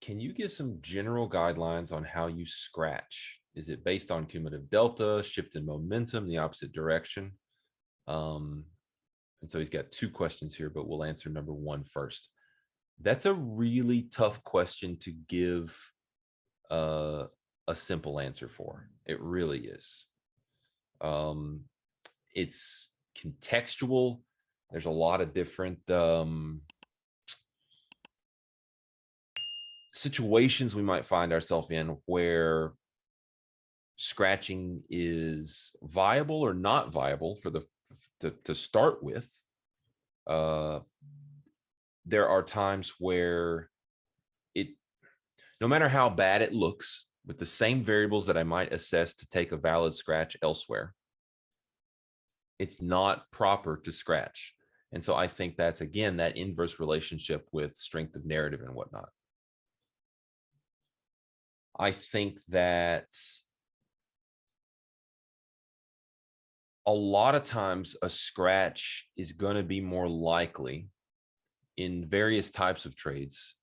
can you give some general guidelines on how you scratch? Is it based on cumulative delta, shift in momentum, the opposite direction? And so he's got two questions here, but we'll answer number one first. That's a really tough question to give a simple answer for. It really is. It's contextual. There's a lot of different situations we might find ourselves in where scratching is viable or not viable for to start with. There are times where no matter how bad it looks, with the same variables that I might assess to take a valid scratch elsewhere, it's not proper to scratch. And so I think that's, again, that inverse relationship with strength of narrative and whatnot. I think that a lot of times a scratch is going to be more likely in various types of trades,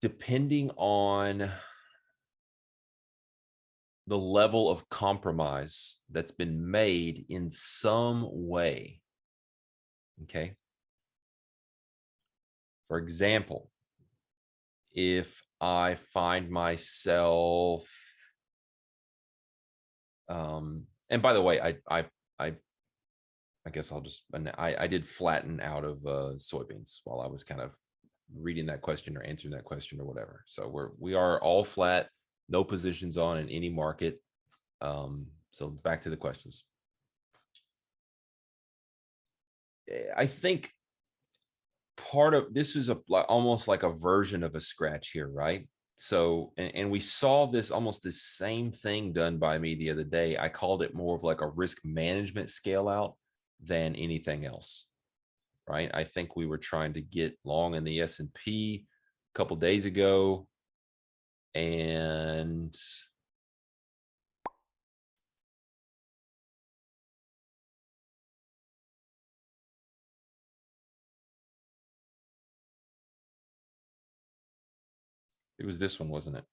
depending on the level of compromise that's been made in some way. Okay. For example, if I find myself, and by the way, I guess I did flatten out of soybeans while I was kind of reading that question or answering that question or whatever. So we are all flat, no positions on in any market. So back to the questions. I think part of this is almost like a version of a scratch here, right? So, and we saw this almost the same thing done by me the other day. I called it more of like a risk management scale out than anything else, right? I think we were trying to get long in the S&P a couple days ago, and it was this one, wasn't it?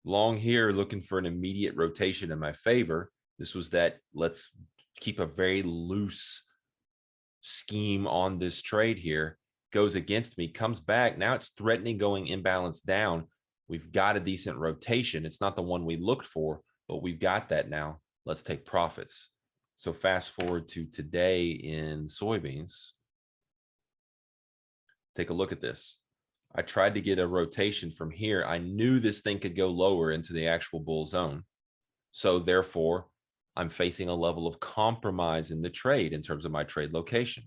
Long here, looking for an immediate rotation in my favor. This was that let's keep a very loose scheme on this trade here. Goes against me, comes back. Now it's threatening going imbalance down. We've got a decent rotation. It's not the one we looked for, but we've got that now. Let's take profits. So fast forward to today in soybeans. Take a look at this. I tried to get a rotation from here. I knew this thing could go lower into the actual bull zone. So therefore, I'm facing a level of compromise in the trade in terms of my trade location.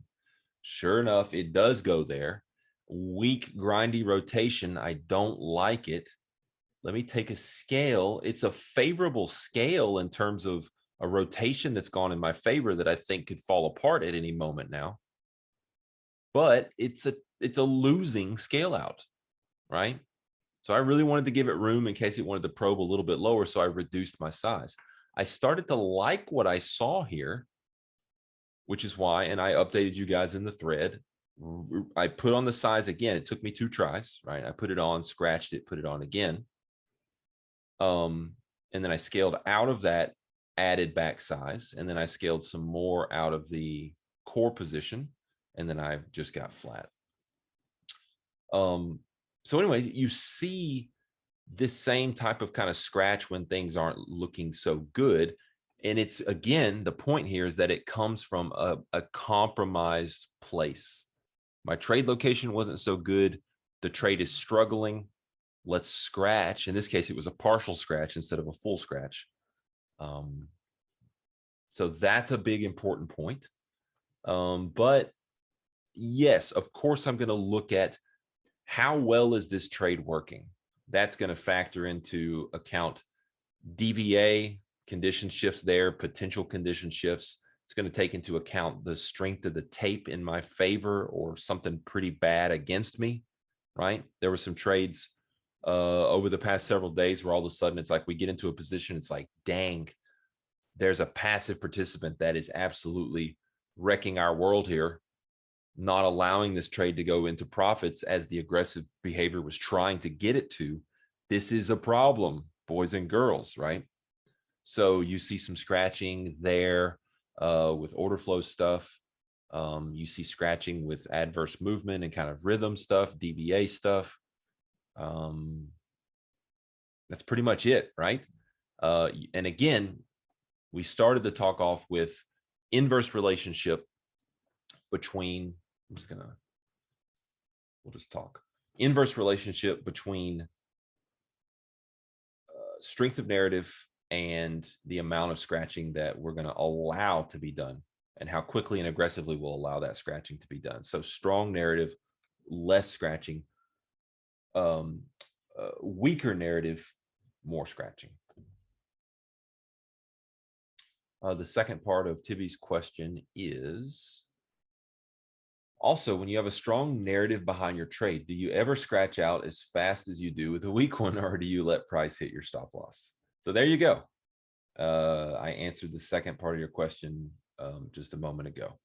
Sure enough, it does go there. Weak, grindy rotation. I don't like it. Let me take a scale. It's a favorable scale in terms of a rotation that's gone in my favor that I think could fall apart at any moment now. But it's a losing scale out, right? So I really wanted to give it room in case it wanted to probe a little bit lower. So I reduced my size. I started to like what I saw here, which is why, and I updated you guys in the thread. I put on the size again. It took me 2 tries, right? I put it on, scratched it, put it on again. And then I scaled out of that, added back size, and then I scaled some more out of the core position, and then I just got flat. So anyway, you see this same type of kind of scratch when things aren't looking so good. And it's, again, the point here is that it comes from a compromised place. My trade location wasn't so good. The trade is struggling. Let's scratch. In this case, it was a partial scratch instead of a full scratch. So that's a big important point. But yes, of course, I'm going to look at how well is this trade working. That's going to factor into account DVA, condition shifts there, potential condition shifts. It's going to take into account the strength of the tape in my favor or something pretty bad against me, right? There were some trades over the past several days where all of a sudden it's like we get into a position, it's like, dang, there's a passive participant that is absolutely wrecking our world here. not allowing this trade to go into profits as the aggressive behavior was trying to get it to. This is a problem, boys and girls, right? So you see some scratching there with order flow stuff. You see scratching with adverse movement and kind of rhythm stuff, DBA stuff. That's pretty much it, right? And again, we started the talk off with inverse relationship between, we'll just talk. Inverse relationship between strength of narrative and the amount of scratching that we're going to allow to be done, and how quickly and aggressively we'll allow that scratching to be done. So strong narrative, less scratching. Weaker narrative, more scratching. The second part of Tibby's question is, also, when you have a strong narrative behind your trade, do you ever scratch out as fast as you do with a weak one, or do you let price hit your stop loss? So there you go. I answered the second part of your question just a moment ago.